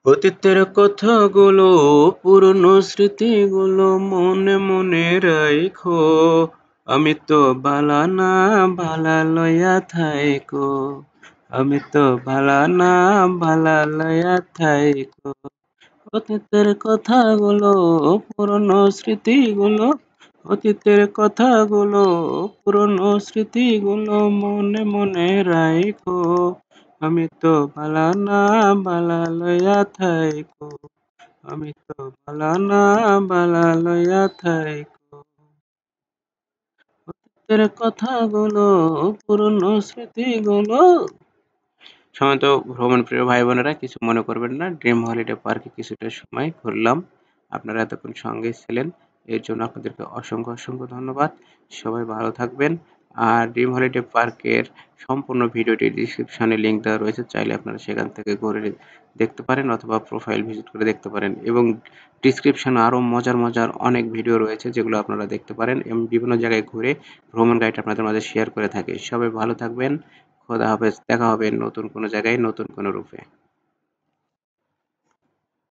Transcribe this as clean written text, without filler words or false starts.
অতীতের কথাগুলো, পুরনো স্মৃতিগুলো মনে মনে রাইখো। আমি তো বালা না, বালা লইয়া থাইকো। আমি তো বালা না, বালা লইয়া থাইকো। অতীতের কথাগুলো, পুরনো স্মৃতিগুলো, অতীতের কথাগুলো, পুরনো স্মৃতিগুলো মনে মনে রাইখো। আমি তো বালা না, বালা লইয়া থাইকো। আমি তো বালা না, বালা লইয়া থাইকো। অতীতের কথাগুলো, পুরনো স্মৃতিগুলো। সময়ত ভ্রমণ প্রিয় ভাই বোনেরা, কিছু মনে করবেন না, ড্রিম হলিডে পার্কে কিছুটা সময় ঘুরলাম। আপনারা এতক্ষণ সঙ্গে ছিলেন, এর জন্য আপনাদেরকে অসংখ্য অসংখ্য ধন্যবাদ। সবাই ভালো থাকবেন। আর ড্রিম হলিডে পার্কের সম্পূর্ণ ভিডিওটি ডিসক্রিপশনে লিংক দেওয়া রয়েছে, চাইলে আপনারা সেখান থেকে ঘুরে দেখতে পারেন অথবা প্রোফাইল ভিজিট করে দেখতে পারেন। এবং ডিসক্রিপশনে আরও মজার মজার অনেক ভিডিও রয়েছে যেগুলো আপনারা দেখতে পারেন, এবং বিভিন্ন জায়গায় ঘুরে ভ্রমণ গাইড আপনাদের মাঝে শেয়ার করে থাকে। সবাই ভালো থাকবেন। খোদা হাফেজ। দেখা হবে নতুন কোনো জায়গায়, নতুন কোনো রূপে।